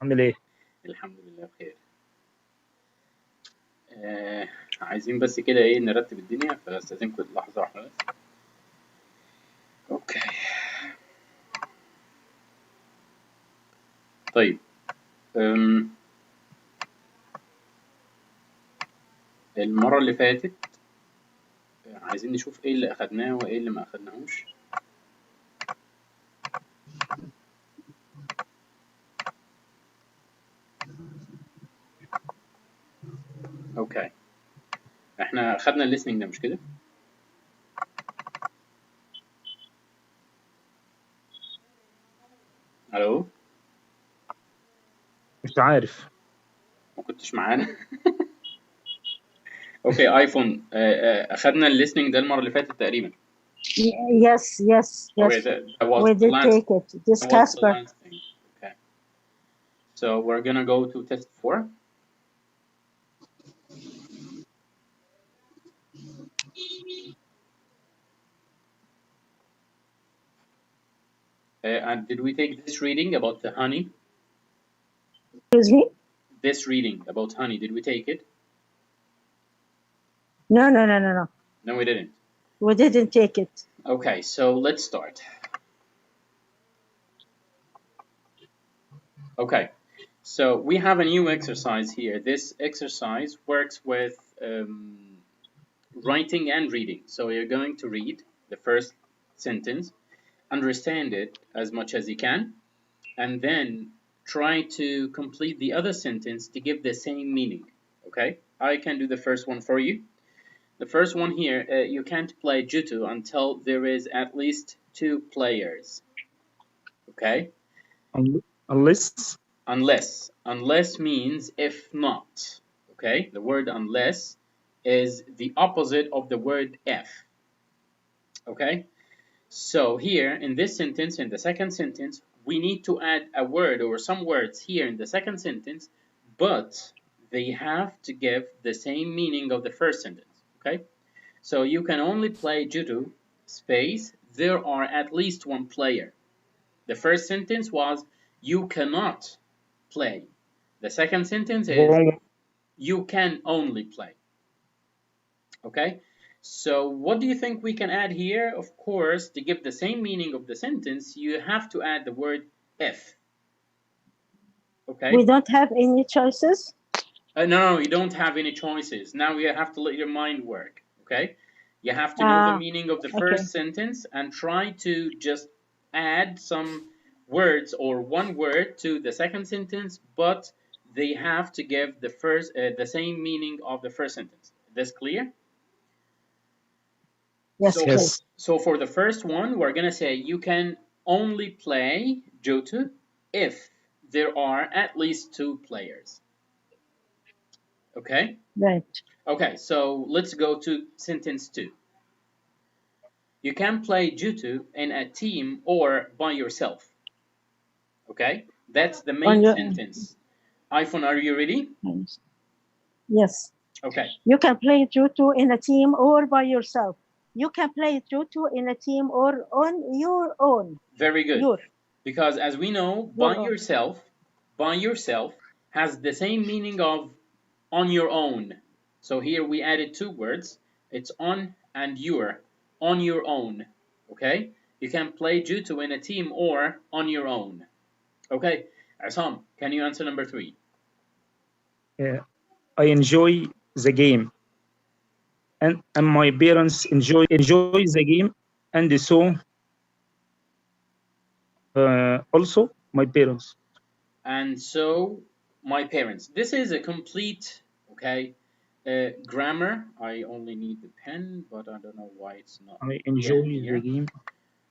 عامل ايه؟ الحمد لله بخير. عايزين بس كده ايه نرتب الدنيا، فاستاذنكم لحظة واحدة بس. اوكي طيب. المرة اللي فاتت عايزين نشوف ايه اللي اخدناه وايه اللي ما اخدناهوش. اوكي احنا اخدنا الليسننج ده مش كده؟ الو مش عارف. ما كنتش معانا. اوكي ايفون، اخدنا الليسننج ده المرة اللي فاتت تقريبا. Yes. Okay, that was We the did last. take it. This That was the Casper. last thing. Okay. So we're gonna go to test 4. And did we take this reading about the honey? Excuse me? This reading about honey, did we take it? No. No, we didn't. We didn't take it. Okay, so let's start. Okay, so we have a new exercise here. This exercise works with writing and reading. So you're going to read the first sentence, understand it as much as you can, and then try to complete the other sentence to give the same meaning. Okay, I can do the first one for you. The first one here, you can't play judo until there is at least 2 players. Okay? Unless means if not. Okay? The word unless is the opposite of the word if. Okay? So here in this sentence, in the second sentence, we need to add a word or some words here in the second sentence, but they have to give the same meaning of the first sentence. Okay? So you can only play judo space there are at least 1 player. The first sentence was you cannot play. The second sentence is you can only play. Okay? So what do you think we can add here? Of course, to give the same meaning of the sentence, you have to add the word if. Okay? We don't have any choices? No, you don't have any choices. Now you have to let your mind work. Okay? You have to know the meaning of the first sentence and try to just add some words or one word to the second sentence, but they have to give the same meaning of the first sentence. Is this clear? Yes. So for the first one, we're gonna say you can only play judo if there are at least 2 players. Okay? Right. Okay, so let's go to sentence 2. You can play judo in a team or by yourself. Okay, that's the main sentence. iPhone, are you ready? Yes. Okay. You can play judo in a team or by yourself. You can play judo in a team or on your own. Very good. Because as we know, by yourself has the same meaning of on your own. So here we added 2 words. It's on and on your own. Okay? You can play judo in a team or on your own. Okay, Assam, can you answer number 3? I enjoy the game, and my parents enjoy the game, and so also my parents. And so my parents. This is a complete, okay, grammar. I only need the pen, but I don't know why it's not. I enjoy the game.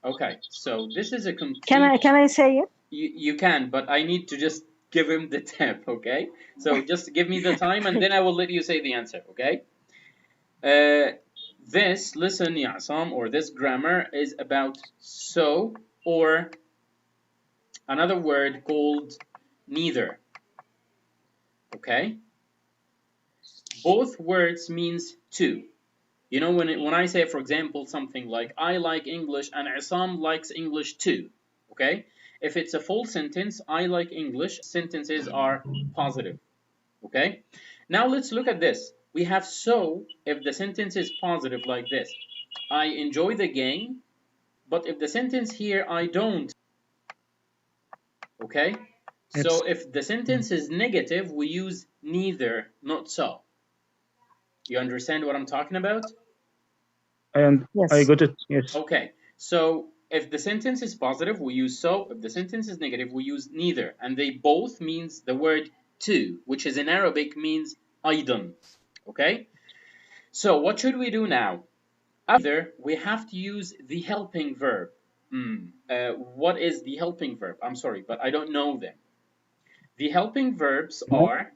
Okay, so this is a complete. Can I say it? You can, but I need to just give him the tip, okay? So just give me the time and then I will let you say the answer, okay? This, listen, Yasam, or this grammar is about so or another word called neither, okay? Both words means to. You know, when I say, for example, something like I like English and Isam likes English too, okay? If it's a full sentence, I like English, sentences are positive. Okay? Now let's look at this. We have so if the sentence is positive like this. I enjoy the game, but if the sentence here, I don't. Okay? So if the sentence is negative, we use neither, not so. You understand what I'm talking about? And Yes. I got it. Yes. Okay. So if the sentence is positive, we use so. If the sentence is negative, we use neither. And they both means the word to, which is in Arabic means أيضا. Okay? So what should we do now? Either we have to use the helping verb. What is the helping verb? I'm sorry, but I don't know them. The helping verbs are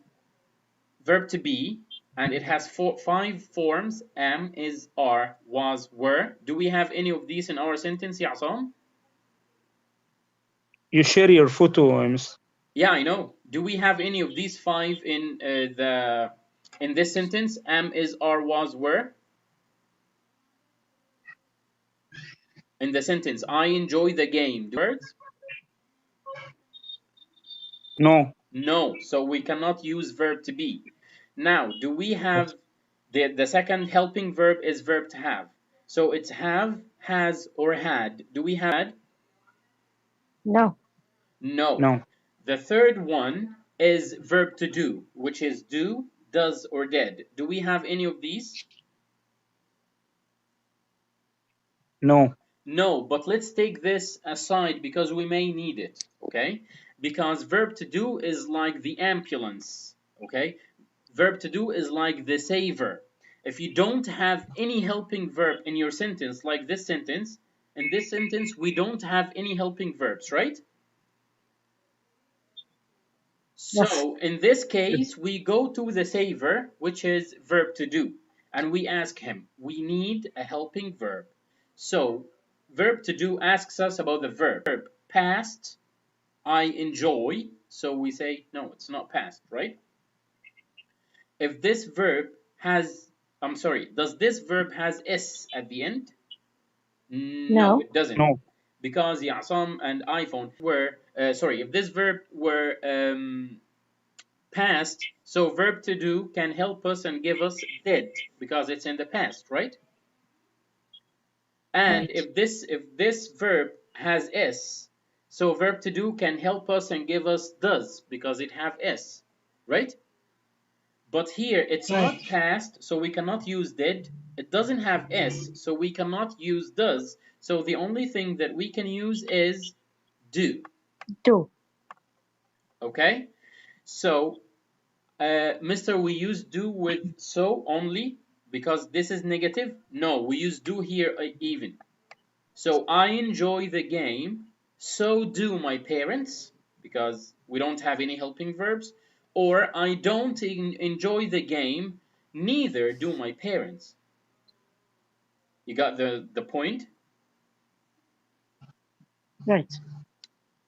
verb to be, and it has 5 forms: am, is, are, was, were. Do we have any of these in our sentence, Ya'sam? You share your photo, Miss. Yeah, I know. Do we have any of these 5 in this sentence? Am, is, are, was, were. In the sentence, I enjoy the game. Words? No. No. So we cannot use verb to be. Now, do we have the second helping verb is verb to have. So it's have, has, or had. Do we have? No. No. No. The third one is verb to do, which is do, does, or did. Do we have any of these? No. No, but let's take this aside because we may need it, okay? Because verb to do is like the ambulance, okay? Verb to do is like the saver. If you don't have any helping verb in your sentence, like this sentence, in this sentence, we don't have any helping verbs, right? So in this case, we go to the saver, which is verb to do, and we ask him, we need a helping verb. So verb to do asks us about the verb. Past, I enjoy. So we say, no, it's not past, right? If this verb has, I'm sorry, does this verb has S at the end? No, it doesn't. No. Because Ya'sam and iPhone were, if this verb were past, so verb to do can help us and give us did because it's in the past, right? And if this verb has S, so verb to do can help us and give us does because it have S, right? But here it's not past, so we cannot use did. It doesn't have S, so we cannot use does. So the only thing that we can use is do. Do. Okay? So, Mr. We use do with so only because this is negative? No, we use do here even. So I enjoy the game, so do my parents, because we don't have any helping verbs. Or I don't enjoy the game, neither do my parents. You got the point? Right.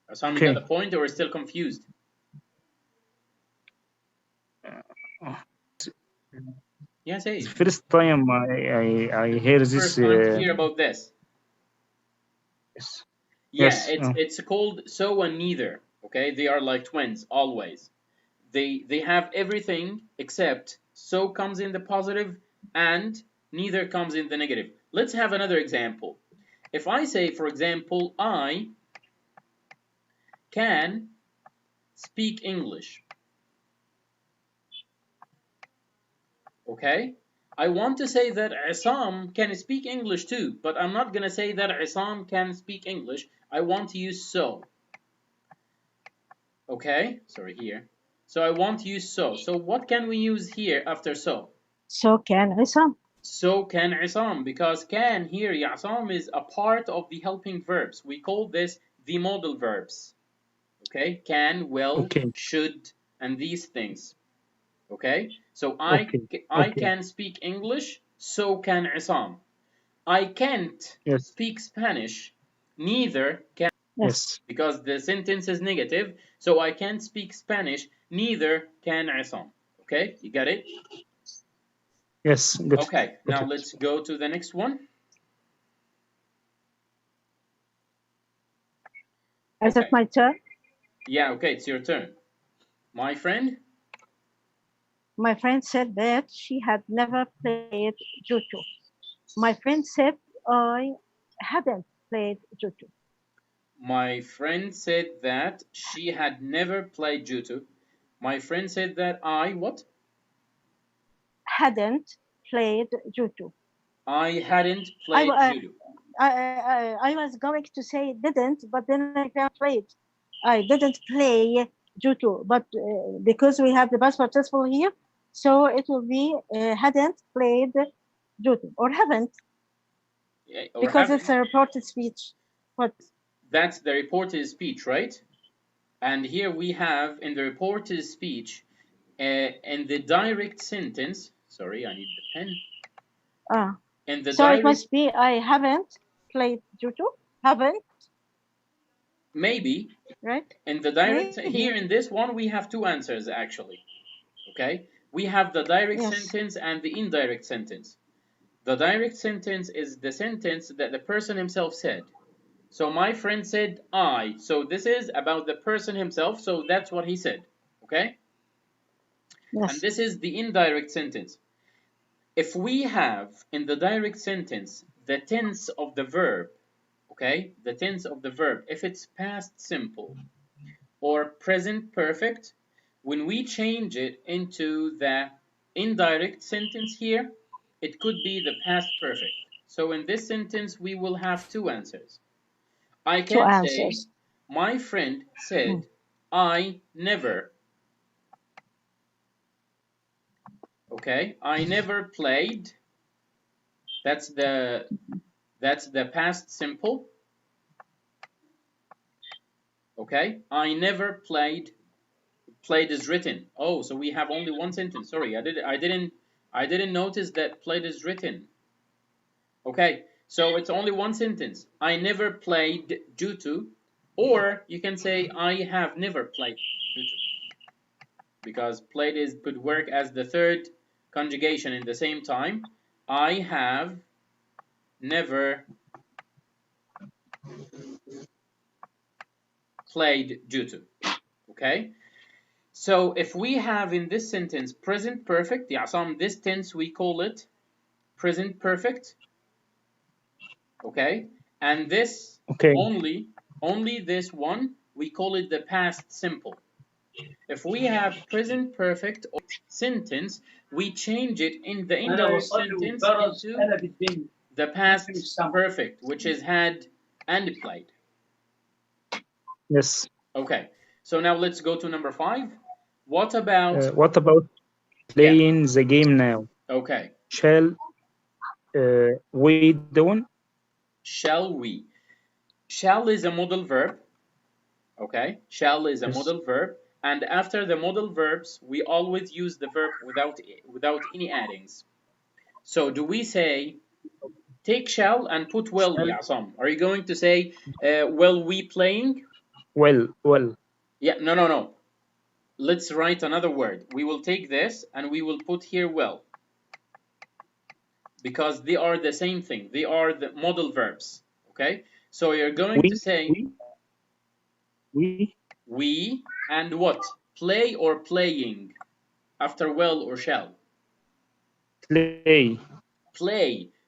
Assam, you got the point, or still confused? Yeah, say It's first time I hear this. First time to hear about this. Yes. Yeah, Yes. it's called so and neither. Okay, they are like twins always. They have everything except so comes in the positive and neither comes in the negative. Let's have another example. If I say, for example, I can speak English. Okay? I want to say that Isam can speak English too, but I'm not going to say that Isam can speak English. I want to use so. Okay? Sorry, here. So I want to use so. So what can we use here after so? So can Isam. So can Isam, because can here, Ya'sam, is a part of the helping verbs. We call this the modal verbs. Okay? Can, will, should, and these things. Okay? So I can speak English, so can Isam. I can't speak Spanish, neither can. Yes. Because the sentence is negative, so I can't speak Spanish, neither can Isam. Okay? You got it? Yes. Good. Okay, now let's go to the next one. Is it my turn? Yeah, okay, it's your turn. My friend? My friend said that she had never played judo. My friend said I hadn't played judo. My friend said that she had never played judo. My friend said that I what? Hadn't played judo. I hadn't played judo. I was going to say didn't, but then I found played. I didn't play judo, but because we have the past participle here, so it will be hadn't played judo or haven't, Or because haven't. it's a reported speech. But that's the reported speech, right? And here we have in the reported speech, in the direct sentence. Sorry, I need the pen. In the so direct, it must be I haven't played judo. Haven't. Maybe. Right. In the direct, Maybe. here in this one, we have two answers actually. Okay, we have the direct sentence and the indirect sentence. The direct sentence is the sentence that the person himself said. So my friend said I. So this is about the person himself. So that's what he said. Okay. Yes. And this is the indirect sentence. If we have in the direct sentence the tense of the verb, okay, the tense of the verb, if it's past simple or present perfect, when we change it into the indirect sentence here, it could be the past perfect. So in this sentence, we will have two answers. I can say, my friend said, I never. Okay, I never played. That's the past simple. Okay, I never played. Played is written. Oh, so we have only one sentence. Sorry, I didn't notice that played is written. Okay, so it's only one sentence. I never played judo, or you can say I have never played judo, because played is could work as the third conjugation in the same time. I have never played judo. Okay, so if we have in this sentence present perfect, yeah, so in this tense we call it present perfect. Okay, and this only this one we call it the past simple. If we have present perfect or sentence, we change it in the indirect sentence into the past perfect, which is had and played. Yes. Okay, so now let's go to number 5. What about playing the game now? Okay. Shall we do? Shall we? Shall is a modal verb. Okay, shall is a modal verb, and after the modal verbs, we always use the verb without any addings. So do we say take shall and put will, Yasam? Are you going to say will we playing? Well. Yeah, no. Let's write another word. We will take this and we will put here will, because they are the same thing. They are the modal verbs. Okay, so you're going to say we and what? Play or playing after will or shall? Play.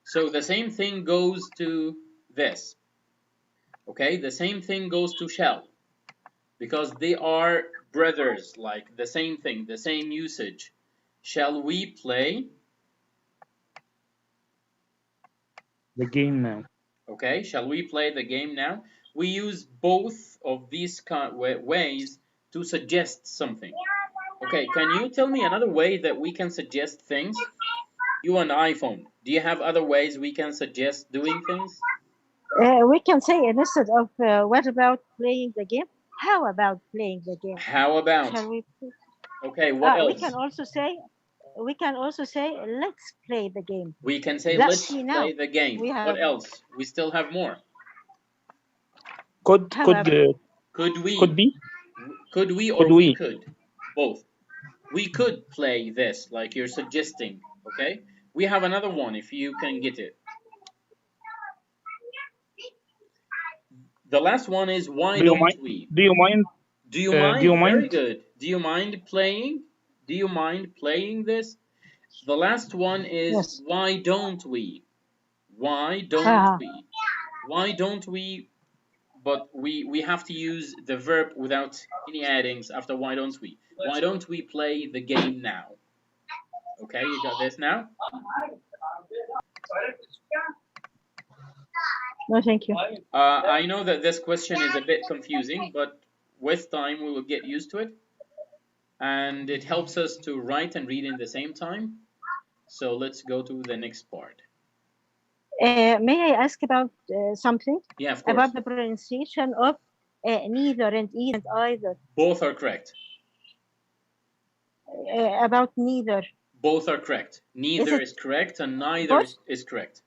So the same thing goes to this. Okay, the same thing goes to shall, because they are brothers, like the same thing, the same usage. Shall we play the game now? Okay, shall we play the game now? We use both of these ways to suggest something. Okay, can you tell me another way that we can suggest things? You and iPhone, do you have other ways we can suggest doing things? We can say instead of what about playing the game? How about playing the game? How about? Shall we? Okay, what else? We can also say let's play the game. We can say let's play the game. What else? We still have more. Could we? Could we or we could? Both. We could play this, like you're suggesting. Okay, we have another one if you can get it. The last one is why Do you don't mind? we? Do you mind? Do you mind? Do you Very mind? good. Do you mind playing? Do you mind playing this? The last one is Yes. why don't we? Why don't Ah. we? Why don't we? But we have to use the verb without any addings after why don't we? Why don't we play the game now? Okay, you got this now? No, thank you. I know that this question is a bit confusing, but with time we will get used to it. And it helps us to write and read in the same time. So let's go to the next part. May I ask about something? Yeah, of course. About the pronunciation of neither and either and either. Both are correct. About neither. Both are correct. Neither is correct and neither is correct.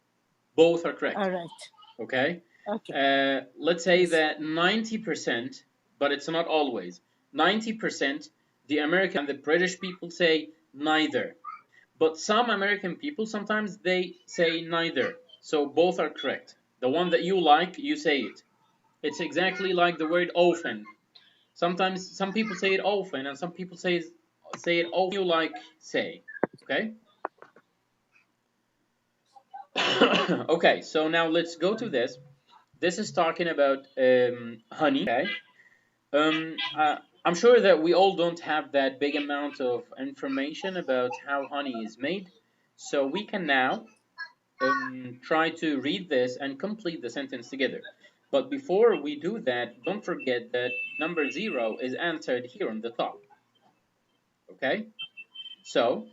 Both are correct. All right. Okay? Okay. Let's say that 90%, but it's not always, 90% the American and the British people say neither. But some American people, sometimes they say neither. So both are correct. The one that you like, you say it. It's exactly like the word often. Sometimes some people say it often and some people say it often. You like say. Okay? Okay, so now let's go to this. This is talking about honey. Okay? I'm sure that we all don't have that big amount of information about how honey is made. So we can now try to read this and complete the sentence together. But before we do that, don't forget that number 0 is answered here on the top. Okay? So,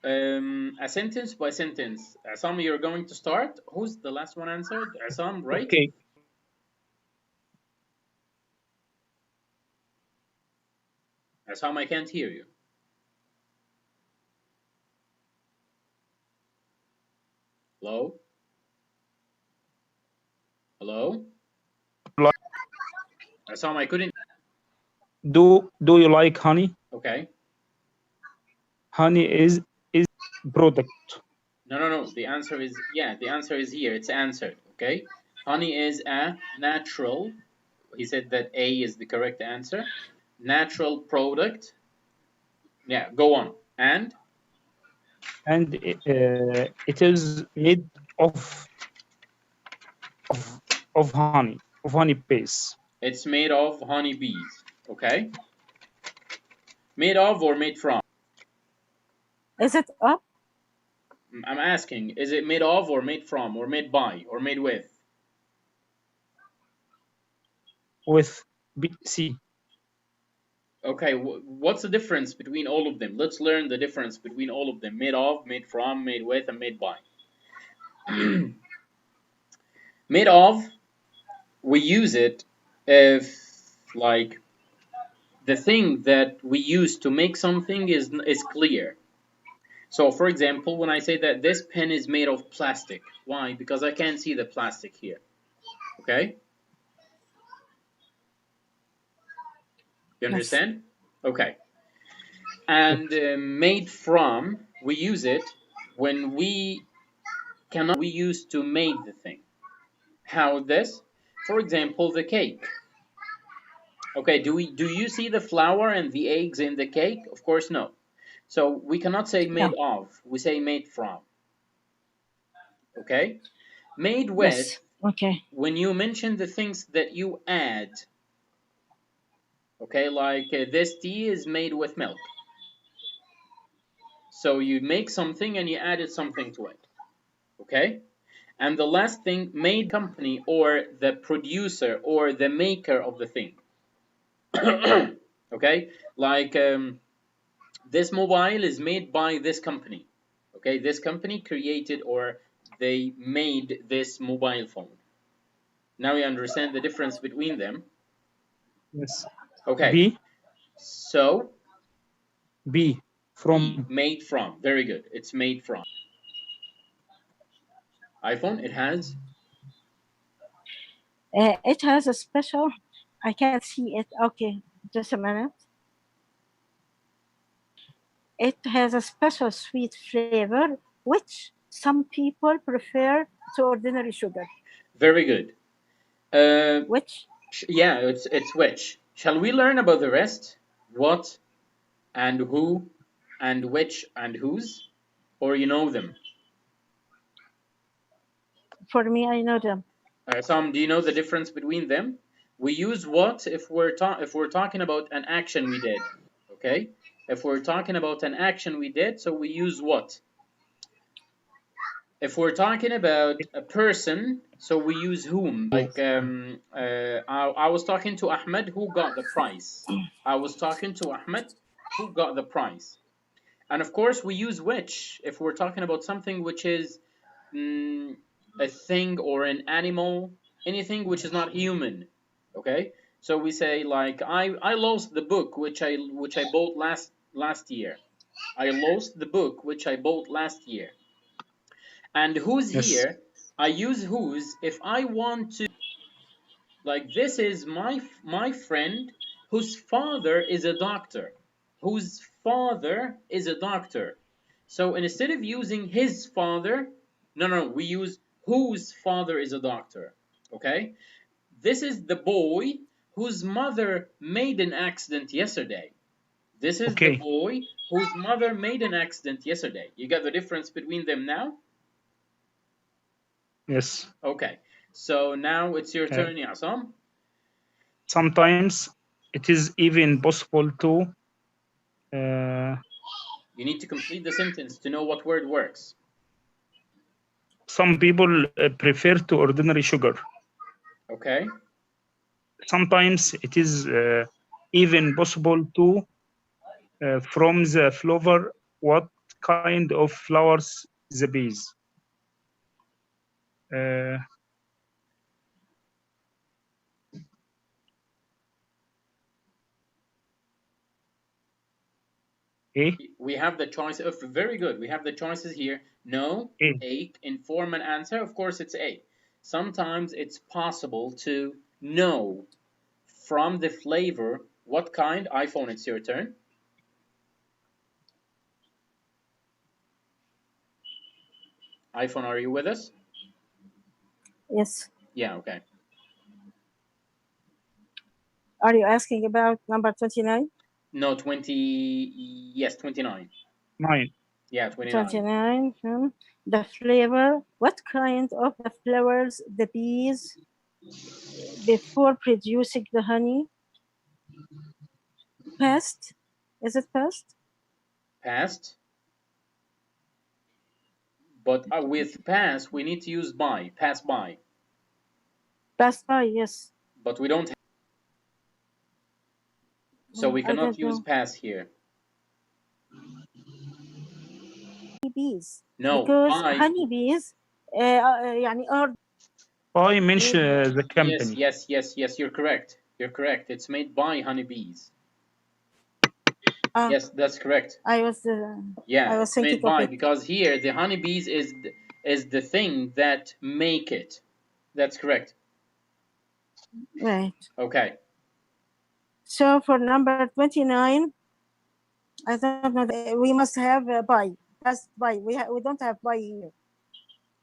a sentence by sentence. Assam, you're going to start. Who's the last one answered? Assam, right? Okay. Assam, I can't hear you. Hello? Hello? Assam, I couldn't. Do you like honey? Okay. Honey is product. No. The answer is, yeah, the answer is here. It's answered, okay? Honey is a natural, he said that A is the correct answer. Natural product. Yeah, go on. And it is made of honey base. it's made of honey bees, okay? Made of or made from? Is it up? I'm asking, is it made of or made from or made by or made with? With C. Okay, what's the difference between all of them? Let's learn the difference between all of them. Made of, made from, made with, and made by. Made of, we use it if, like, the thing that we use to make something is clear. So, for example, when I say that this pen is made of plastic, why? Because I can't see the plastic here. Okay? You understand? Yes. Okay. And made from, we use it when we cannot, we use to make the thing. How this? For example, the cake. Okay, do you see the flour and the eggs in the cake? Of course, no. So we cannot say made of, we say made from. Okay? Made with, yes. Okay. when you mention the things that you add. Okay, like this tea is made with milk. So you make something and you added something to it. Okay? And the last thing, made company or the producer or the maker of the thing. Okay? Like this mobile is made by this company. Okay? This company created or they made this mobile phone. Now you understand the difference between them? Yes. Okay. B. So B. From. B, made from. Very good. It's made from. iPhone, it has? It has a special, I can't see it. Okay, just a minute. It has a special sweet flavor, which some people prefer to ordinary sugar. Very good. Which? Yeah, it's which. Shall we learn about the rest? What and who and which and whose? Or you know them? For me, I know them. Sam, do you know the difference between them? We use what if we're talking about an action we did, okay? If we're talking about an action we did, so we use what? If we're talking about a person, so we use whom. Like I was talking to Ahmed, who got the prize. I was talking to Ahmed, who got the prize. And of course, we use which if we're talking about something which is a thing or an animal, anything which is not human. Okay, so we say like I lost the book which I bought last year. I lost the book which I bought last year. And who's Yes. here? I use whose if I want to, like, this is my friend whose father is a doctor. Whose father is a doctor. So instead of using his father, no, we use whose father is a doctor. Okay? This is the boy whose mother made an accident yesterday. This is the Okay. boy whose mother made an accident yesterday. You got the difference between them now? Yes. Okay. So now it's your turn, Yasam. Sometimes it is even possible to You need to complete the sentence to know what word works. some people prefer to ordinary sugar. Okay. Sometimes it is even possible to from the flower what kind of flowers the bees. Uh, eh? We have the choice of very good. We have the choices here. No, Eh. A, inform and answer. Of course, it's A. Sometimes it's possible to know from the flavor what kind. iPhone, it's your turn. iPhone, are you with us? Yes. Yeah, okay. Are you asking about number 29? No, 20. Yes, 29. 9. Yeah, 29. 29. The flavor. What kind of the flowers the bees before producing the honey? Past? Is it past? Past. But with pass, we need to use by. Pass by. Past by, yes. But we don't. So we I cannot don't use know. pass here. Bees. No, Because by. honeybees يعني are I mention the company. Yes, you're correct. You're correct. It's made by honeybees. Yes, that's correct. I was Yeah, it's thinking made by, of it. because here the honeybees is the thing that make it. That's correct. Right. Okay. So for number 29, I don't know. We must have by. Past by. We don't have by here.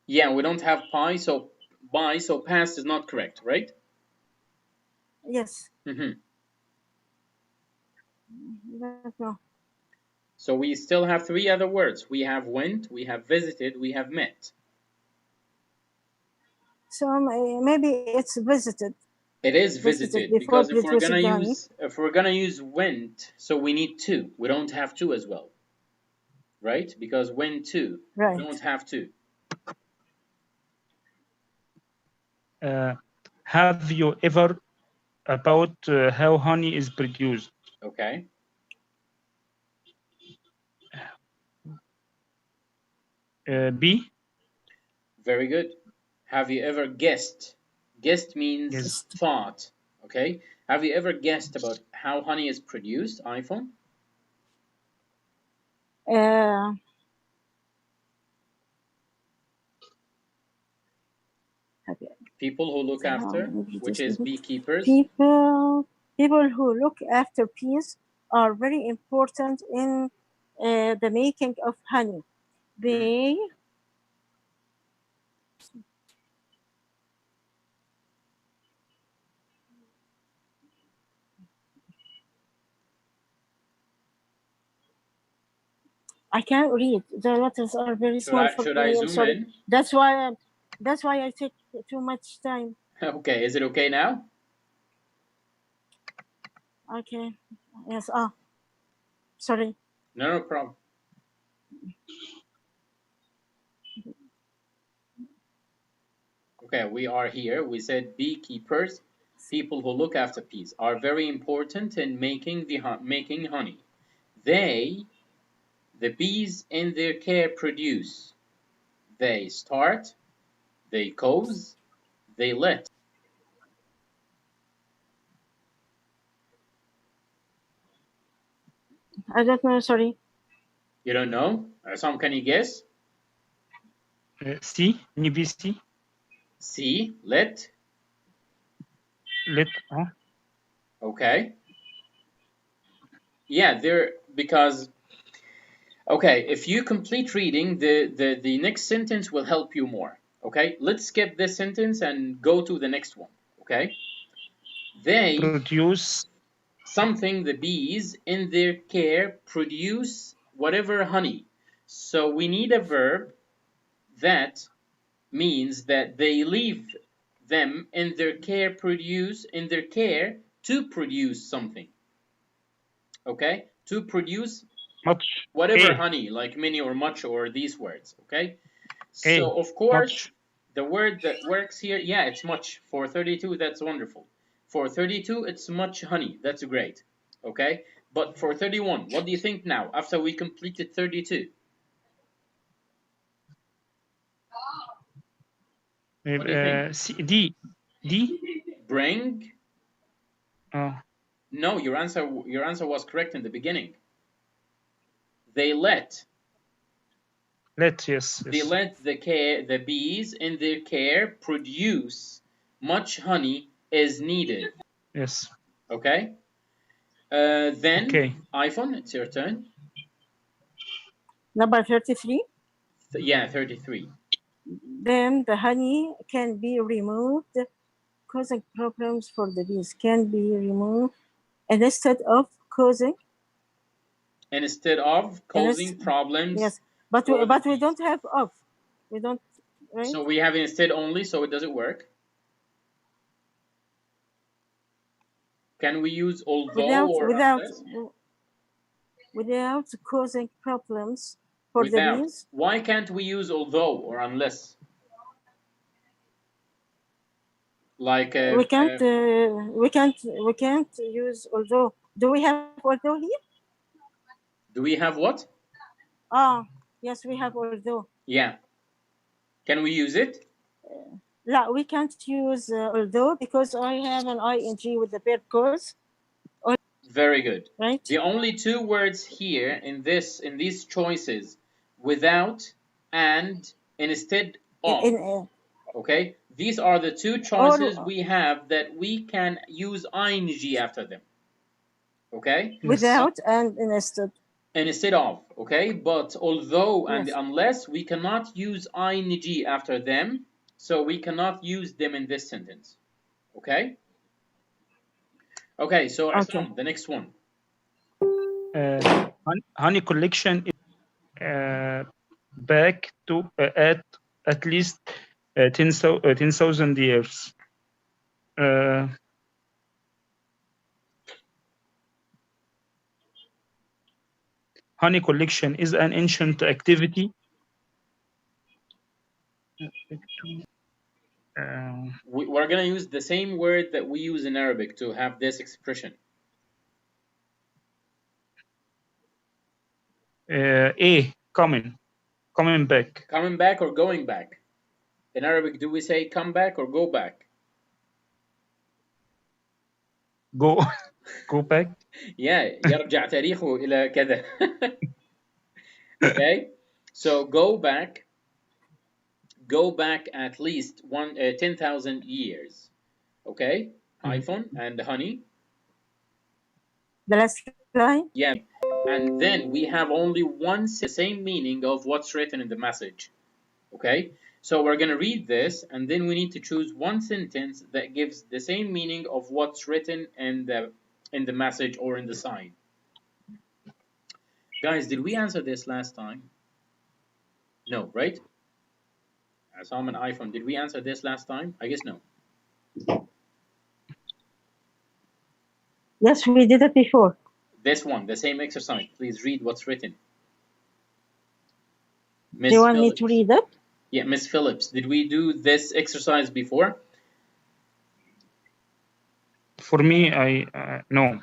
Yeah, we don't have pi, so by, so past is not correct, right? Yes. Mm-hmm. Don't know. So we still have 3 other words. We have went, we have visited, we have met. So maybe it's visited. It is visited before because if we're gonna honey. use went, so we need to. We don't have to as well, right? Because went to, Right. we don't have to. Have you ever about how honey is produced? Okay. B. Very good. Have you ever guessed? Guessed means Yes. thought. Okay. Have you ever guessed about how honey is produced, iPhone? People who look after, which is beekeepers. People who look after bees are very important in the making of honey. They I can't read. The letters are very small for Should me. I I'm zoom sorry. in? That's why I take too much time. Okay, is it okay now? Okay. Yes. Ah. Sorry. No problem. Okay, we are here. We said beekeepers, people who look after bees, are very important in making honey. The bees in their care produce. They start, they cause, they let. I don't know. Sorry. You don't know? Some can you guess? C. Maybe C. C, let. Let. Okay. Yeah, because okay, if you complete reading, the next sentence will help you more. Okay, let's skip this sentence and go to the next one. Okay, they Produce. something, the bees in their care produce whatever honey. So we need a verb that means that they leave them in their care to produce something. Okay, to produce Much. whatever A. honey, like many or much or these words. Okay, A. so of course Much. the word that works here, yeah, it's much. For 32, that's wonderful. For 32, it's much honey. That's great. Okay, but for 31, what do you think now after we completed 32? What do you think? C. D. D. Bring. Oh. No, your answer was correct in the beginning. They let. Let. Yes. They Yes. let the bees in their care produce much honey as needed. Yes. Okay. Then Okay. iPhone, it's your turn. Number 33. Yeah, 33. Then the honey can be removed, causing problems for the bees. Can be removed, and instead of causing. Instead of causing problems. Yes, but we don't have of. We don't. Right. So we have instead only, so it doesn't work. Can we use although or unless? Without causing problems for the bees. Why can't we use although or unless? Like we can't use although. Do we have although here? Do we have what? Yes, we have although. Yeah. Can we use it? No, we can't use although because I have an ing with the verb cause. Very good. Right. The only two words here in these choices, without and instead of. Okay, these are the two choices we have that we can use ing after them. Okay. Without and instead. Instead of. Okay, but although and Yes. unless, we cannot use ing after them, so we cannot use them in this sentence. Okay. Okay, so Aslam, the next one. Honey collection is back to at least 10,000 years. Honey collection is an ancient activity. We're gonna use the same word that we use in Arabic to have this expression. Coming back. Coming back or going back? In Arabic, do we say come back or go back? Go back. Yeah, يرجع تاريخه إلى كذا. Okay, so go back at least 10,000 years. Okay, iPhone and honey. The last line. Yeah, and then we have only the same meaning of what's written in the message. Okay, so we're gonna read this, and then we need to choose one sentence that gives the same meaning of what's written in the message or in the sign. Guys, did we answer this last time? No, right? I saw an iPhone. Did we answer this last time? I guess no. Yes, we did it before. This one, the same exercise. Please read what's written. Do you want me to read it? Yeah, Miss Phillips, did we do this exercise before? For me, no.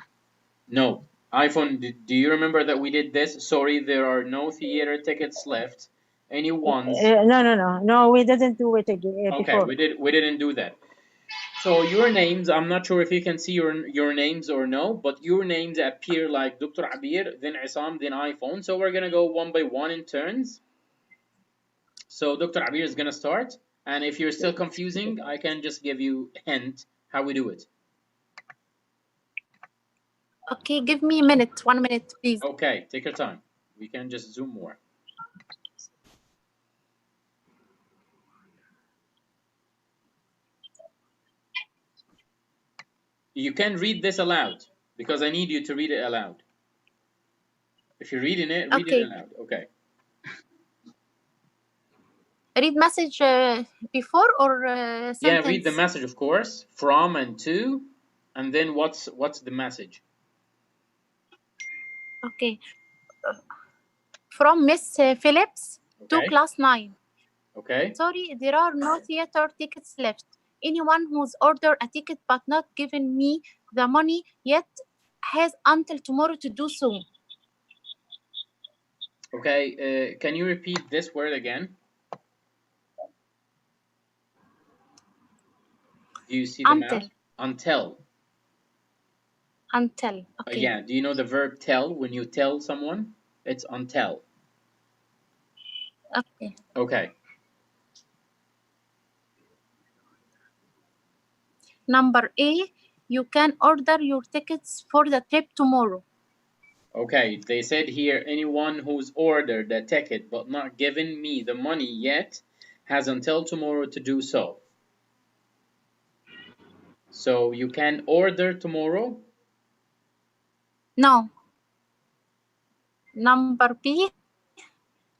No. iPhone, do you remember that we did this? Sorry, there are no theater tickets left. Any ones? No, we didn't do it again Okay, before. we didn't do that. So your names, I'm not sure if you can see your names or no, but your names appear like Dr. Abir, then Isam, then iPhone. So we're gonna go one by one in turns. So Dr. Abir is gonna start, and if you're still confusing, I can just give you a hint how we do it. Okay, give me a minute, 1 minute, please. Okay, take your time. We can just zoom more. You can read this aloud because I need you to read it aloud. If you're reading it, read it aloud. Okay. Read message before or sentence? Yeah, read the message, of course. From and to, and then what's the message? Okay. From Miss Phillips to class 9. Okay. Sorry, there are no theater tickets left. Anyone who's ordered a ticket but not given me the money yet has until tomorrow to do so. Okay, can you repeat this word again? Do you see the mouse? Until. Until. Okay. Yeah, do you know the verb tell? When you tell someone, it's until. Okay. Okay. Number A, you can order your tickets for the trip tomorrow. Okay, they said here, anyone who's ordered a ticket but not given me the money yet has until tomorrow to do so. So you can order tomorrow? No. Number B,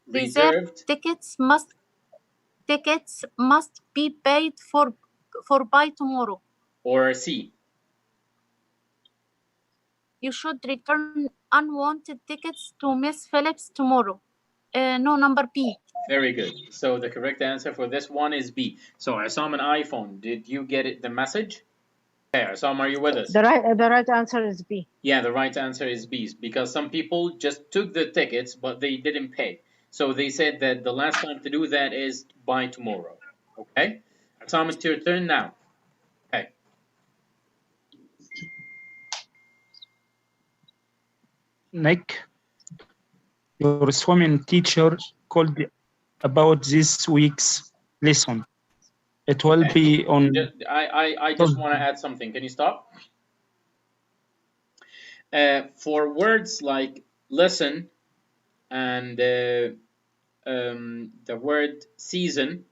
reserved tickets must be paid for by tomorrow. Or C. You should return unwanted tickets to Miss Phillips tomorrow. No, number B. Very good. So the correct answer for this one is B. So Isam an iPhone, did you get it, the message? Okay, Isam, are you with us? The right answer is B. Yeah, the right answer is B, because some people just took the tickets but they didn't pay. So they said that the last time to do that is by tomorrow. Okay? Isam, it's your turn now. Okay. Nick, your swimming teacher called about this week's lesson. It will be on. I just want to add something. Can you stop? For words like listen and the word season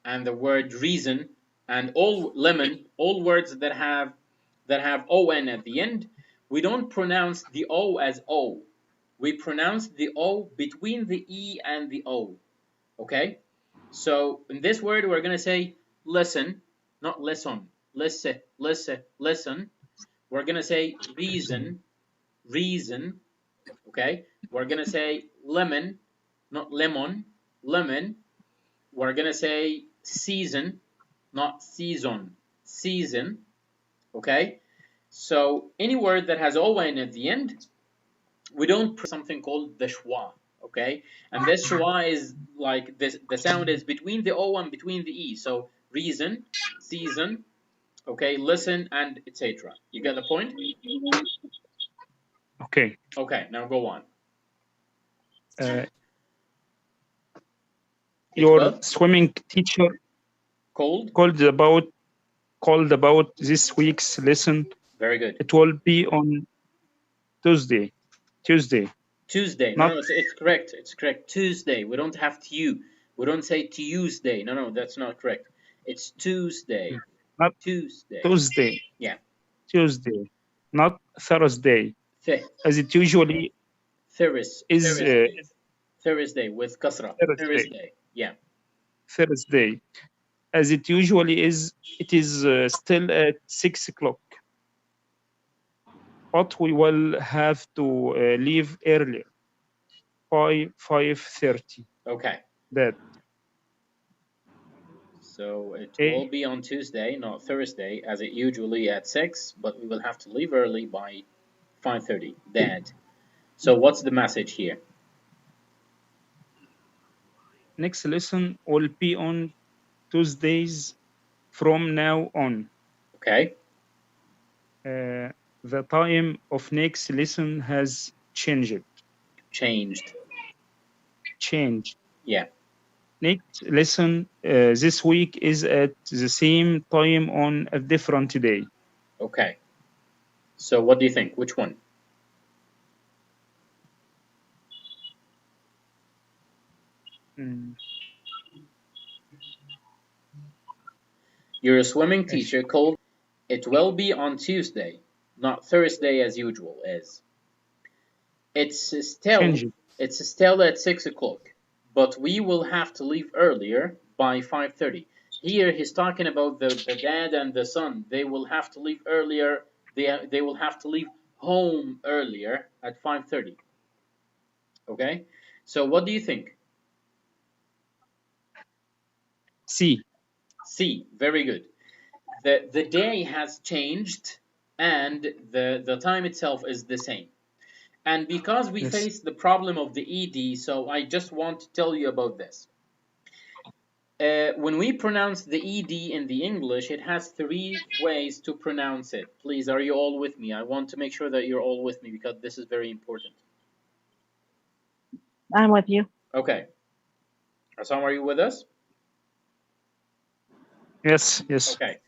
and the word reason and all words that have on at the end, we don't pronounce the O as O. We pronounce the O between the E and the O. Okay? So in this word, we're going to say listen, not listen. Listen. We're going to say reason. Okay? We're going to say lemon, not lemon. We're going to say season, not season. Okay? So any word that has O-N at the end, we don't put something called the schwa. Okay? And this schwa is like this, the sound is between the O and between the E. So reason, season, okay, listen, and etc. You get the point? Okay. Okay, now go on. Your swimming teacher called about this week's lesson. Very good. It will be on Tuesday. No, it's correct. It's correct. Tuesday. We don't have to. We don't say Tuesday. No, that's not correct. It's Tuesday. Not Tuesday. Yeah. Tuesday, not Thursday. As it usually Thursday with kasra. Thursday. Yeah. Thursday. As it usually is, it is still at 6 o'clock. But we will have to leave earlier by 5:30. Okay. That. So it Okay. will be on Tuesday, not Thursday, as it usually at 6, but we will have to leave early by 5:30. That. So what's the message here? Next lesson will be on Tuesdays from now on. Okay. The time of next lesson has changed. Changed. Yeah. Next lesson this week is at the same time on a different day. Okay. So what do you think? Which one? Your swimming teacher called. It will be on Tuesday, not Thursday as usual. It's still at 6 o'clock, but we will have to leave earlier by 5:30. Here he's talking about the dad and the son. They will have to leave earlier. They will have to leave home earlier at 5:30. Okay, so what do you think? C. Very good. The day has changed and the time itself is the same. And because we face the problem of the ED, so I just want to tell you about this. When we pronounce the ED in the English, it has 3 ways to pronounce it. Please, are you all with me? I want to make sure that you're all with me because this is very important. I'm with you. Okay. Assam, are you with us? Yes. Okay.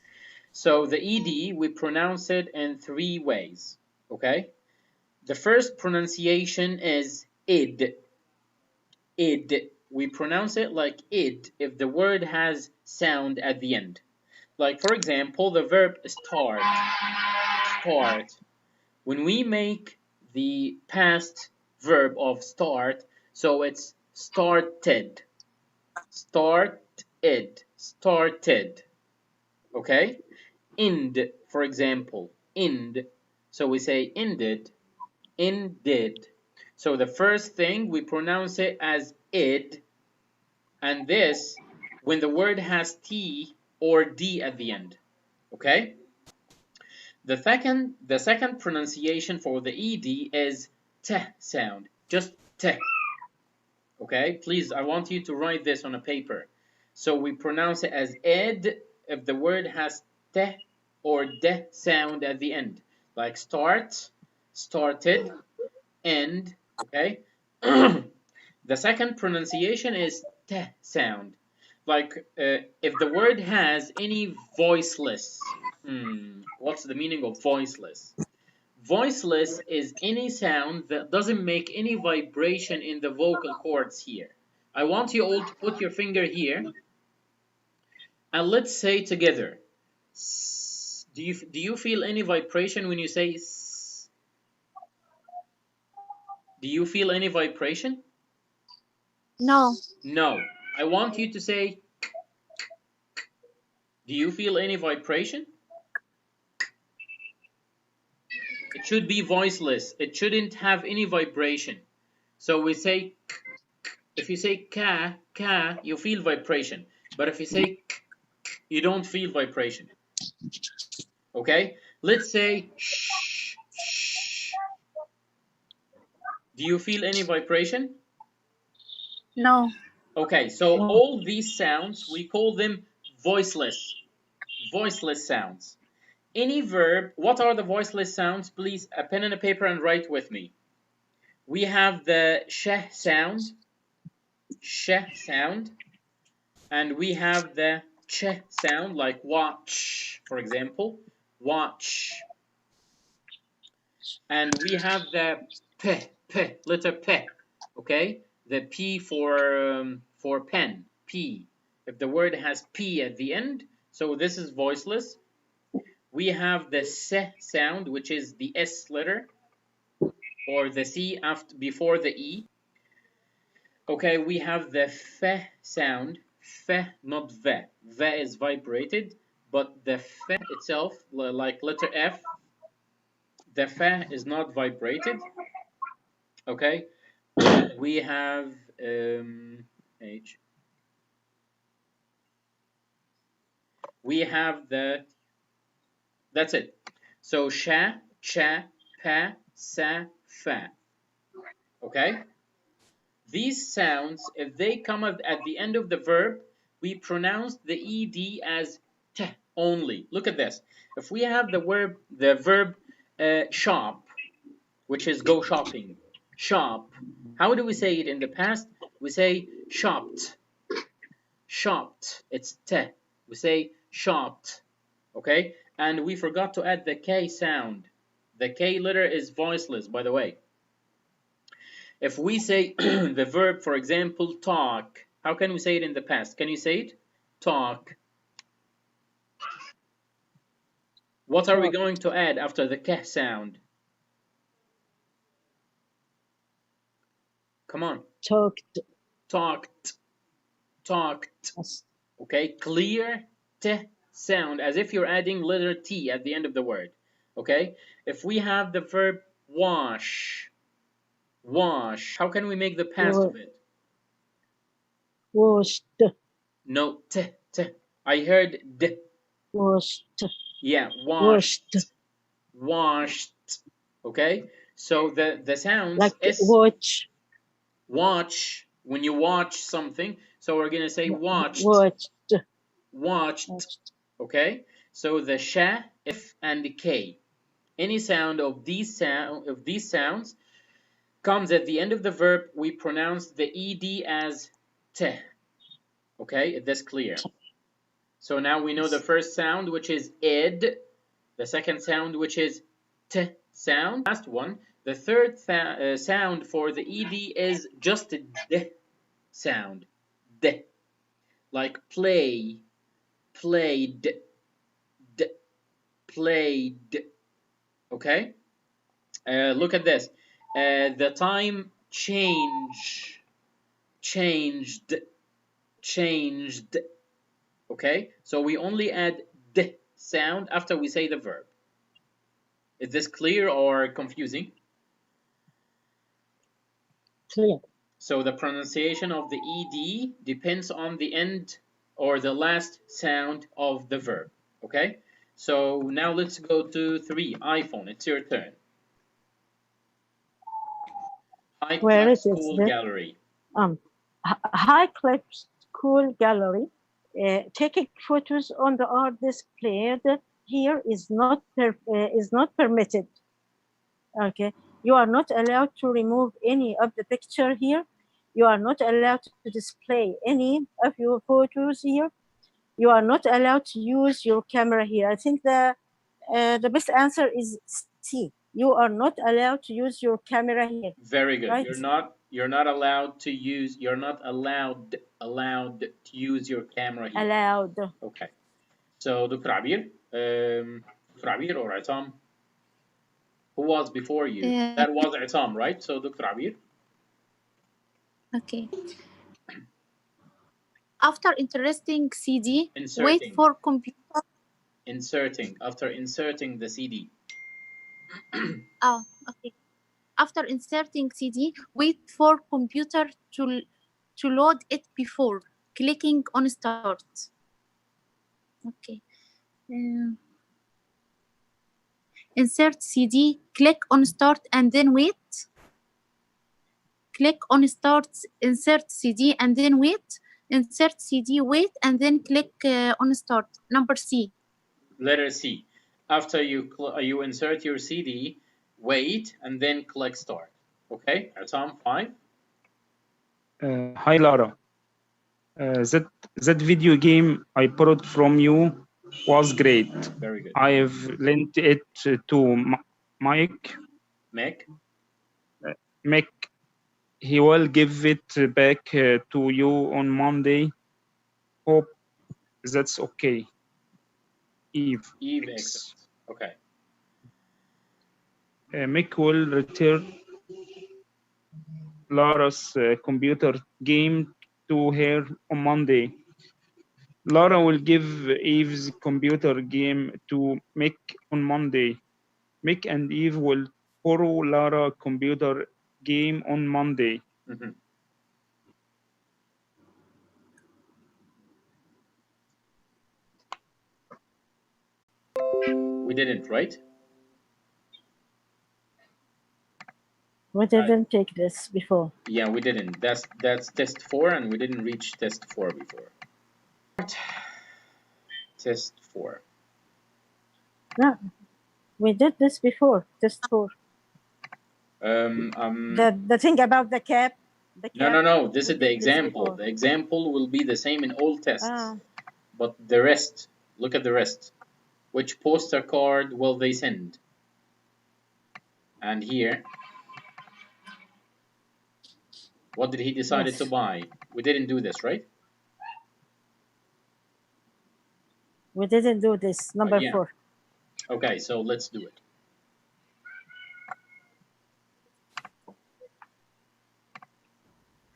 So the ED, we pronounce it in 3 ways. Okay? The first pronunciation is id. Id. We pronounce it like id if the word has sound at the end. Like, for example, the verb start. Start. When we make the past verb of start, so it's started. Started. Okay? End, for example. End. So we say ended. So the first thing, we pronounce it as id, and this when the word has T or D at the end. Okay? The second pronunciation for the ED is T sound. Just T. Okay? Please, I want you to write this on a paper. So we pronounce it as ed if the word has T or D sound at the end. Like start, started, end. Okay? The second pronunciation is T sound. Like if the word has any voiceless. What's the meaning of voiceless? Voiceless is any sound that doesn't make any vibration in the vocal cords here. I want you all to put your finger here and let's say together. Do you feel any vibration when you say s? Do you feel any vibration? No. No. I want you to say. Do you feel any vibration? It should be voiceless. It shouldn't have any vibration. So we say, if you say ka, you feel vibration. But if you say you don't feel vibration. Okay? Let's say shh, shh. Do you feel any vibration? No. Okay, so all these sounds, we call them voiceless. Voiceless sounds. Any verb, what are the voiceless sounds? Please, a pen and a paper and write with me. We have the sh sound, and we have the ch sound, like watch, for example, watch. And we have the p, letter p, okay? The p for pen, p. If the word has p at the end, so this is voiceless. We have the s sound, which is the s letter. or the C after before the E. Okay, we have the F sound. F, not V. V is vibrated, but the F itself, like letter F, the F is not vibrated. Okay, we have H. We have the, that's it. So sha, cha, pa, sa, fa. Okay? These sounds, if they come at the end of the verb, we pronounce the ed as t only. Look at this. If we have the verb shop, which is go shopping, shop. How do we say it in the past? We say shopped. Shopped. It's t. We say shopped. Okay? And we forgot to add the K sound. The K letter is voiceless, by the way. If we say the verb, for example, talk, how can we say it in the past? Can you say it? Talk. What are we going to add after the K sound? Come on. Talked. Talked. Talked. Yes. Okay, clear T sound, as if you're adding letter T at the end of the word. Okay, if we have the verb wash, wash, how can we make the past of it? Washed. No, T, T. I heard D. Washed. Yeah, washed. Washed. Okay, so the sounds like is watch. Watch, when you watch something, so we're gonna say watched. Watched. Watched. Okay, so the sha, f, and the k. Any sound of these sounds comes at the end of the verb. We pronounce the ed as t. Okay, is this clear? So now we know the first sound, which is ed. The second sound, which is t sound. Last one. The third sound for the ed is just a d sound. D. Like play, played, d, played. Okay? Look at this. The time changed. Okay? So we only add d sound after we say the verb. Is this clear or confusing? Clear. So the pronunciation of the ed depends on the end or the last sound of the verb. Okay? So now let's go to 3. iPhone, it's your turn. High Cliff School Gallery. High Cliff School Gallery. Taking photos on the art displayed here is not permitted. Okay, you are not allowed to remove any of the picture here. You are not allowed to display any of your photos here. You are not allowed to use your camera here. I think the best answer is C. You are not allowed to use your camera here. Very good. Right? You're not allowed to use. You're not allowed to use your camera here. Allowed. Okay. So Dr. Abir, or Atam, who was before you? That was Atam, right? So Dr. Abir. Okay. After interesting CD, wait for computer. Inserting. After inserting the CD. Oh, okay. After inserting CD, wait for computer to load it before clicking on start. Okay. Insert CD, click on start and then wait. Click on start, insert CD and then wait. Insert CD, wait, and then click on start. Number C. Letter C. After you insert your CD, wait, and then click start. Okay, Atam, 5. Hi Lara. That video game I borrowed from you was great. Very good. I've lent it to Mike. Mick. He will give it back to you on Monday. Hope that's okay. Eve. Excellent. Okay. Mick will return Lara's computer game to her on Monday. Lara will give Eve's computer game to Mick on Monday. Mick and Eve will borrow Lara's computer game on Monday. Mhm. We didn't, right? We didn't take this before. Yeah, we didn't. That's test 4, and we didn't reach test 4 before. Test 4. No, we did this before. Test 4. The thing about the cap. No. This we is the did this example. before. The example will be the same in all tests. Ah, But the rest, look at the rest. Which poster card will they send? And here, what did he decided to yes. buy? We didn't do this, right? We didn't do this. Number Yeah. 4. Okay, so let's do it.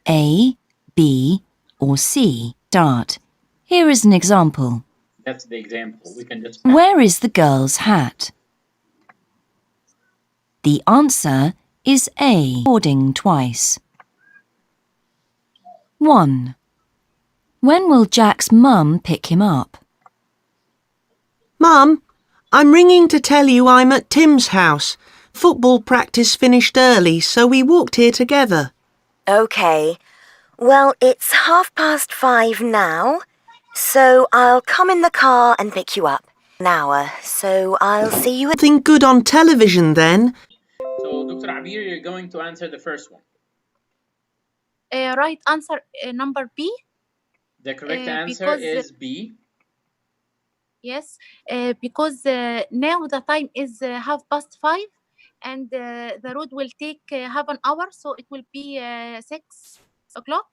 A, B, or C. Start. Here is an example. That's the example. We can just. Where is the girl's hat? The answer is A. Recording twice. 1. When will Jack's mum pick him up? Mum, I'm ringing to tell you I'm at Tim's house. Football practice finished early, so we walked here together. OK. Well, it's 5:30 now, so I'll come in the car and pick you up. An hour, so I'll see you at... Something good on television then. So, Dr. Abir, you're going to answer the first one. Right answer number B. The correct answer because, is B. Yes, because now the time is 5:30, and the road will take half an hour, so it will be 6 o'clock.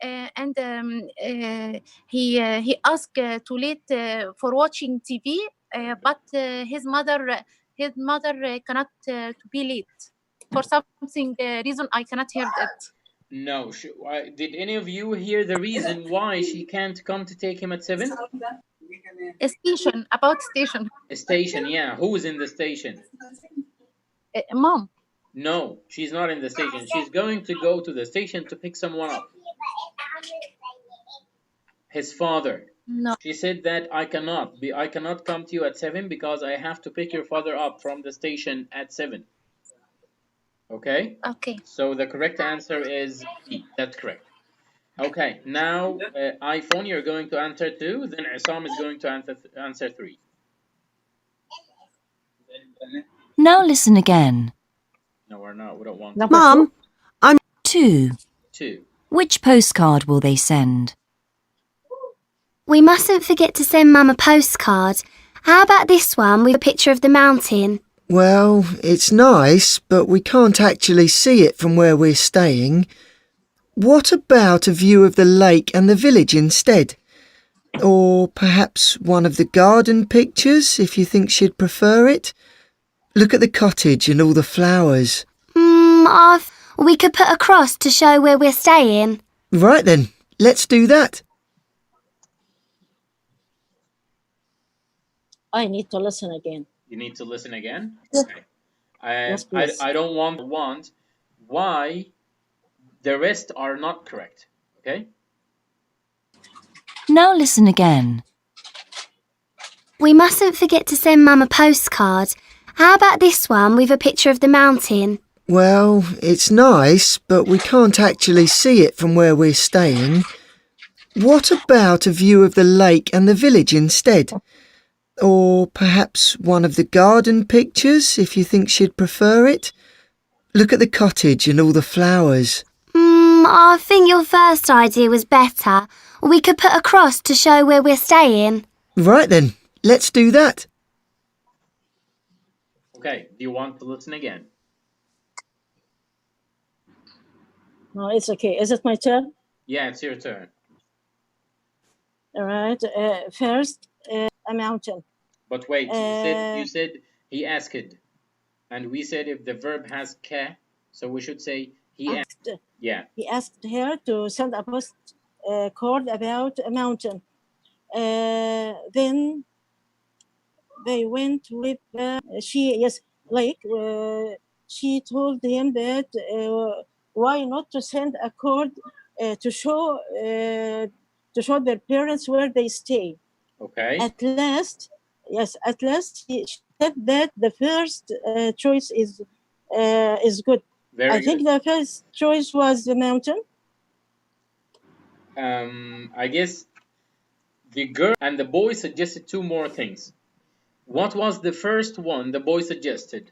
And he asked too late for watching TV, but his mother cannot to be late for something reason. I cannot hear it. No. Did any of you hear the reason why she can't come to take him at 7? A station, about station. A station, yeah. Who is in the station? Mom. No, she's not in the station. She's going to go to the station to pick someone up. His father. No. She said that I cannot come to you at 7 because I have to pick your father up from the station at 7. Okay? Okay. So the correct answer is B. That's correct. Okay, now iPhone, you're going to answer 2, then Isam is going to answer 3. Now listen again. No, we're not. We don't want Number Mum, 2. 2. Which postcard will they send? We mustn't forget to send Mum a postcard. How about this one with a picture of the mountain? Well, it's nice, but we can't actually see it from where we're staying. What about a view of the lake and the village instead? Or perhaps one of the garden pictures, if you think she'd prefer it? Look at the cottage and all the flowers. We could put a cross to show where we're staying. Right then, let's do that. I need to listen again. You need to listen again? Yes. Okay. Yes, please. I don't want why the rest are not correct. Okay? Now listen again. We mustn't forget to send Mum a postcard. How about this one with a picture of the mountain? Well, it's nice, but we can't actually see it from where we're staying. What about a view of the lake and the village instead? Or perhaps one of the garden pictures, if you think she'd prefer it? Look at the cottage and all the flowers. I think your first idea was better. We could put a cross to show where we're staying. Right then, let's do that. Okay, do you want to listen again? No, it's okay. Is it my turn? Yeah, it's your turn. All right. First, a mountain. But wait, you said he asked, and we said if the verb has ka, so we should say asked, Yeah. he asked her to send a postcard about a mountain. Then they went with she told him that why not to send a card to show their parents where they stay. Okay. At last she said that the first choice is good. Very I think the first choice was the mountain. I guess the girl and the boy suggested two more things. What was the first one the boy suggested?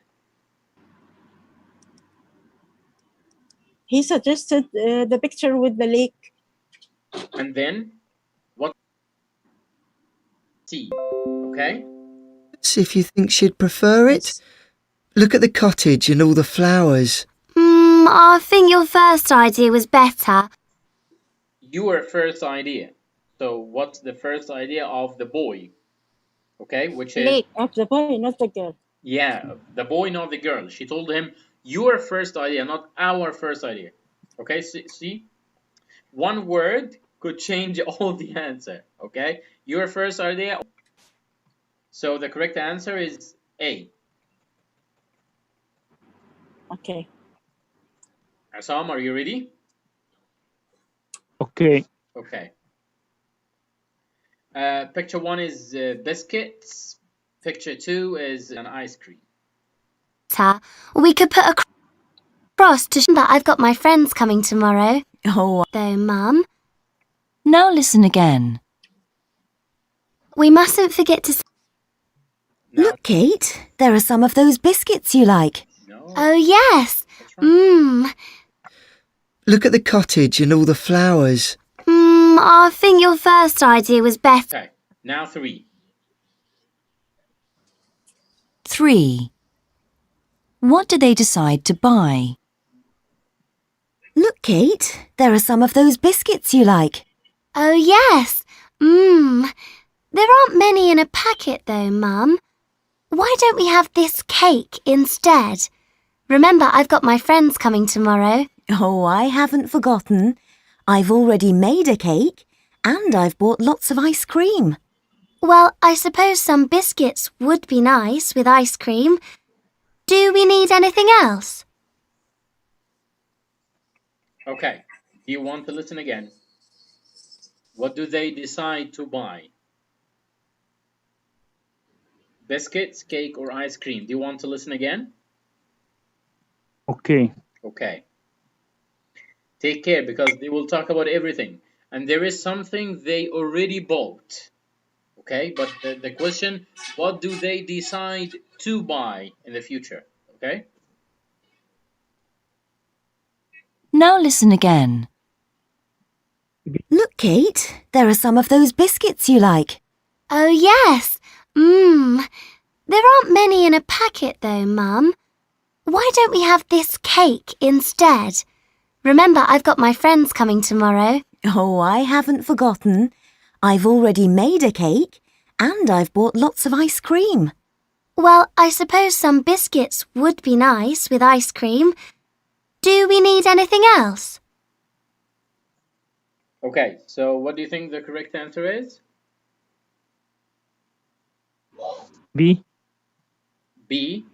He suggested the picture with the lake. And then what? C. Okay. See if you think she'd prefer it. Yes. Look at the cottage and all the flowers. I think your first idea was better. Your first idea. So what's the first idea of the boy? Okay, which is Lake of the boy, not the girl. yeah, the boy, not the girl. She told him your first idea, not our first idea. Okay, see? One word could change all the answer. Okay, your first idea. So the correct answer is A. Okay. Assam, are you ready? Okay. Okay. Picture 1 is biscuits. Picture 2 is an ice cream. We could put a cross to show that I've got my friends coming tomorrow. Oh, Though, Mum, now listen again. we mustn't forget to... Now, Look, Kate, there are some of those biscuits you like. no. Oh, yes. What's wrong? Look at the cottage and all the flowers. I think your first idea was better. Okay, now 3. 3. What do they decide to buy? Look, Kate, there are some of those biscuits you like. Oh, yes. There aren't many in a packet, though, Mum. Why don't we have this cake instead? Remember, I've got my friends coming tomorrow. Oh, I haven't forgotten. I've already made a cake and I've bought lots of ice cream. Well, I suppose some biscuits would be nice with ice cream. Do we need anything else? Okay, do you want to listen again? What do they decide to buy? Biscuits, cake, or ice cream? Do you want to listen again? Okay. Okay. Take care because they will talk about everything. And there is something they already bought. Okay, but the question, what do they decide to buy in the future? Okay? Now listen again. Look, Kate, there are some of those biscuits you like. Oh, yes. There aren't many in a packet, though, Mum. Why don't we have this cake instead? Remember, I've got my friends coming tomorrow. Oh, I haven't forgotten. I've already made a cake and I've bought lots of ice cream. Well, I suppose some biscuits would be nice with ice cream. Do we need anything else? Okay, so what do you think the correct answer is? B. B.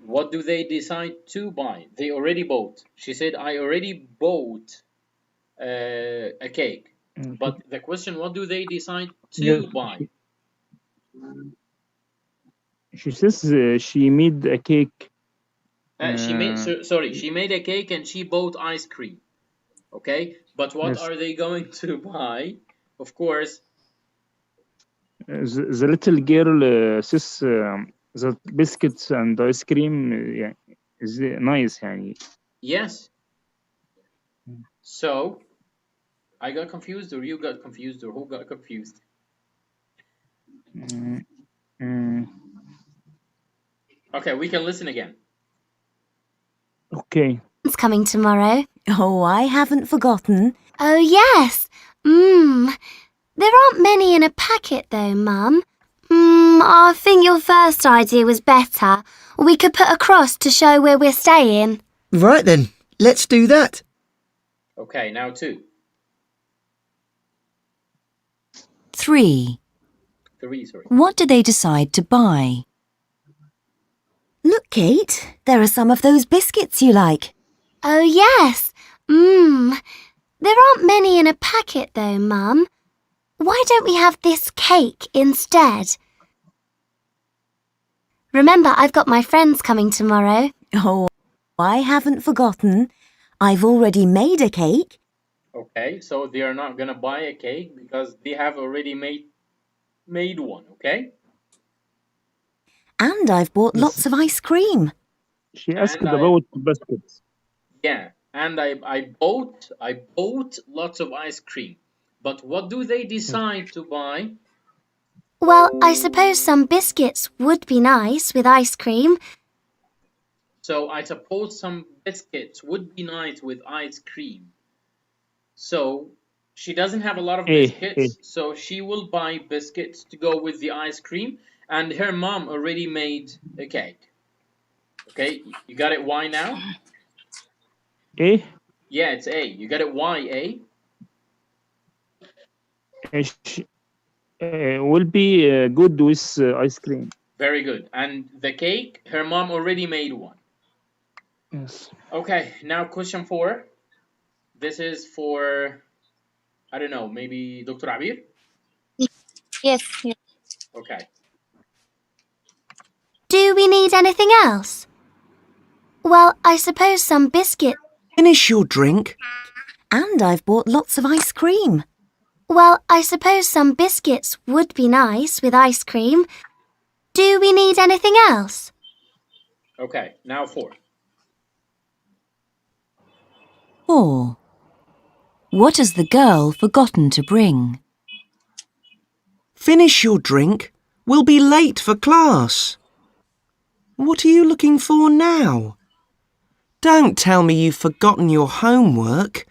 What do they decide to buy? They already bought. She said, I already bought a cake. But the question, what do they decide to Yes. buy? She says she made a cake. She made a cake and she bought ice cream. Okay, but what Yes. are they going to buy? Of course, The little girl says that biscuits and ice cream yeah, is nice يعني. yes. So, I got confused, or you got confused, or who got confused? Mm, mm, Okay, we can listen again. okay. It's coming tomorrow. Oh, I haven't forgotten. Oh, yes. There aren't many in a packet, though, Mum. I think your first idea was better. We could put a cross to show where we're staying. Right then, let's do that. Okay, now 2. 3. 3, sorry. What do they decide to buy? Look, Kate, there are some of those biscuits you like. Oh, yes. There aren't many in a packet, though, Mum. Why don't we have this cake instead? Remember, I've got my friends coming tomorrow. Oh, I haven't forgotten. I've already made a cake. Okay, so they are not gonna buy a cake because they have already made one, okay? And I've bought lots of ice cream. She asked And I- about biscuits. Yeah, and I bought lots of ice cream. But what do they decide to buy? Well, I suppose some biscuits would be nice with ice cream. So I suppose some biscuits would be nice with ice cream. So she doesn't have a lot of biscuits, so she will buy biscuits to go with the ice cream, and her mom already made a cake. Okay, you got it why now? A. Yeah, it's A. You got it why A? Will be good with ice cream. Very good. And the cake, her mom already made one. Yes. Okay, now question 4. This is for, I don't know, maybe Dr. Abir? Yes. Okay. Do we need anything else? Well, I suppose some biscuits. Finish your drink. And I've bought lots of ice cream. Well, I suppose some biscuits would be nice with ice cream. Do we need anything else? Okay, now 4. 4. What has the girl forgotten to bring? Finish your drink. We'll be late for class. What are you looking for now? Don't tell me you've forgotten your homework.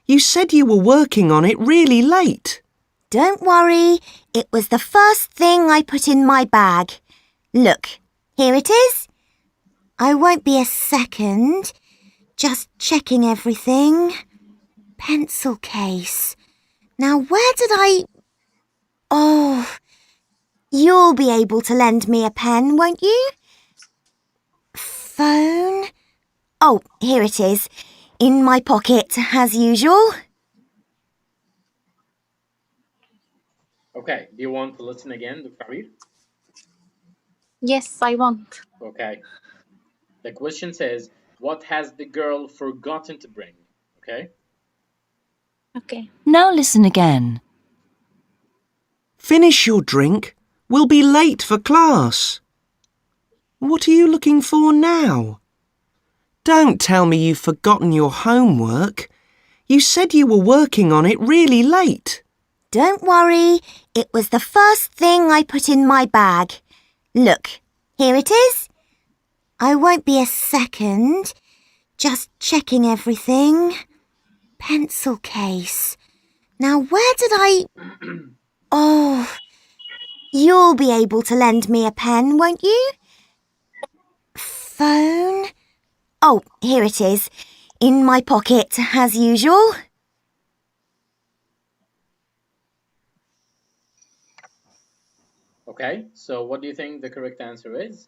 You said you were working on it really late. Don't worry, it was the first thing I put in my bag. Look, here it is. I won't be a second. Just checking everything. Pencil case. Now, where did I... Oh, you'll be able to lend me a pen, won't you? Phone. Oh, here it is. In my pocket, as usual. Okay, do you want to listen again, Dr. Abir? Yes, I want. Okay. The question says, what has the girl forgotten to bring? Okay. Okay. Now listen again. Finish your drink. We'll be late for class. What are you looking for now? Don't tell me you've forgotten your homework. You said you were working on it really late. Don't worry, it was the first thing I put in my bag. Look, here it is. I won't be a second. Just checking everything. Pencil case. Now, where did I... Oh, you'll be able to lend me a pen, won't you? Phone. Oh, here it is. In my pocket, as usual. Okay, so what do you think the correct answer is?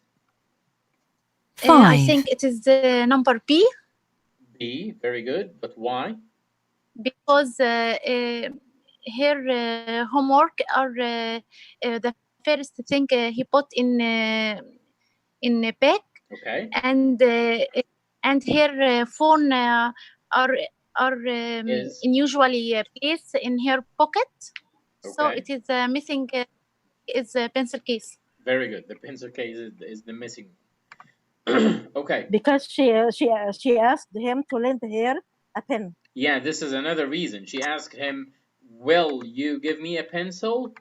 5. I think it is number B, B, very good. But why? because her homework are the first thing he put in a bag, Okay. and her phone are Is- in usually place in her pocket. So Okay. it is missing is a pencil case. Very good. The pencil case is the missing. Okay. Because she asked him to lend her a pen. Yeah, this is another reason. She asked him, will you give me a pencil?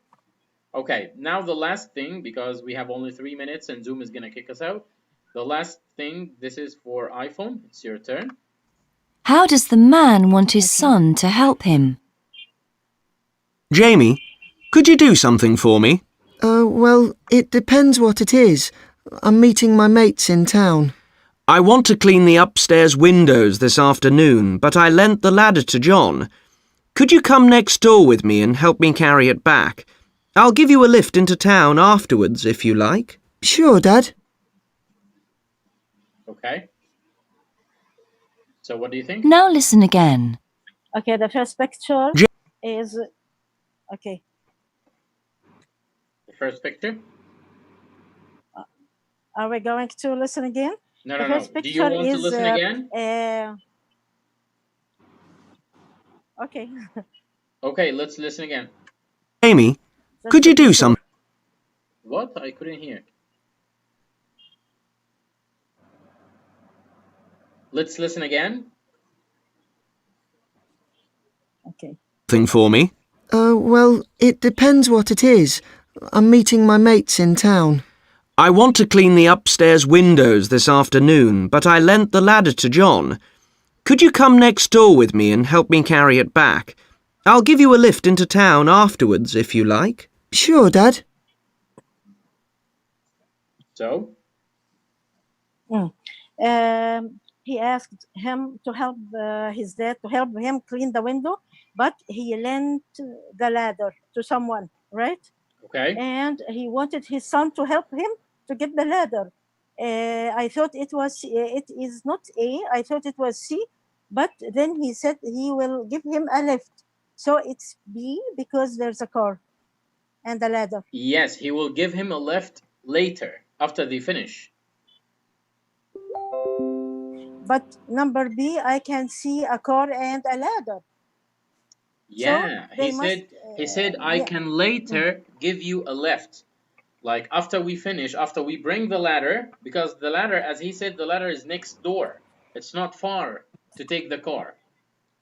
Okay, now the last thing, because we have only 3 minutes and Zoom is going to kick us out. The last thing, this is for iPhone. It's your turn. How does the man want his son to help him? Jamie, could you do something for me? Well, it depends what it is. I'm meeting my mates in town. I want to clean the upstairs windows this afternoon, but I lent the ladder to John. Could you come next door with me and help me carry it back? I'll give you a lift into town afterwards, if you like. Sure, Dad. Okay. So what do you think? Now listen again. Okay, the first picture is okay. The first picture? Are we going to listen again? No, The no, first no. Do you picture want to is listen again? Okay. Okay, let's listen again. Amy, That's could you the do picture. something? What? I couldn't hear. Let's listen again. Okay. For me? Well, it depends what it is. I'm meeting my mates in town. I want to clean the upstairs windows this afternoon, but I lent the ladder to John. Could you come next door with me and help me carry it back? I'll give you a lift into town afterwards, if you like. Sure, Dad. So? He asked him to help his dad to help him clean the window, but he lent the ladder to someone, right? Okay. And he wanted his son to help him to get the ladder. I thought it is not A, I thought it was C, but then he said he will give him a lift. So it's B because there's a car and a ladder. Yes, he will give him a lift later, after they finish. But number B, I can see a car and a ladder. Yeah, So he said I can later give you a lift. Like after we finish, after we bring the ladder, because the ladder, as he said, the ladder is next door. It's not far to take the car.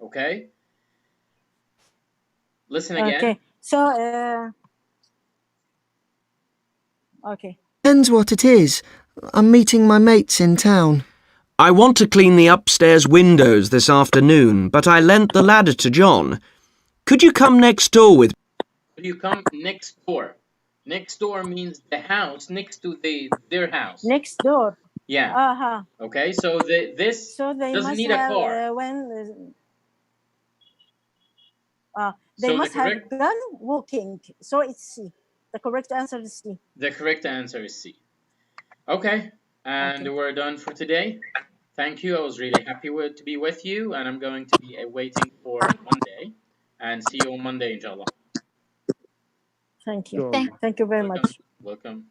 Okay? Listen again. Okay. So okay. Depends what it is. I'm meeting my mates in town. I want to clean the upstairs windows this afternoon, but I lent the ladder to John. Could you come next door with me? Could you come next door? Next door means the house next to their house. Next door. Yeah. Okay, so this So they doesn't must need a have car. They So must have gone walking. So it's C. The correct answer is C. The correct answer is C. Okay, and we're done for today. Thank you. I was really happy to be with you, and I'm going to be waiting for Monday. And see you on Monday, inshallah. Thank you. Sure. Thank you very much. Welcome.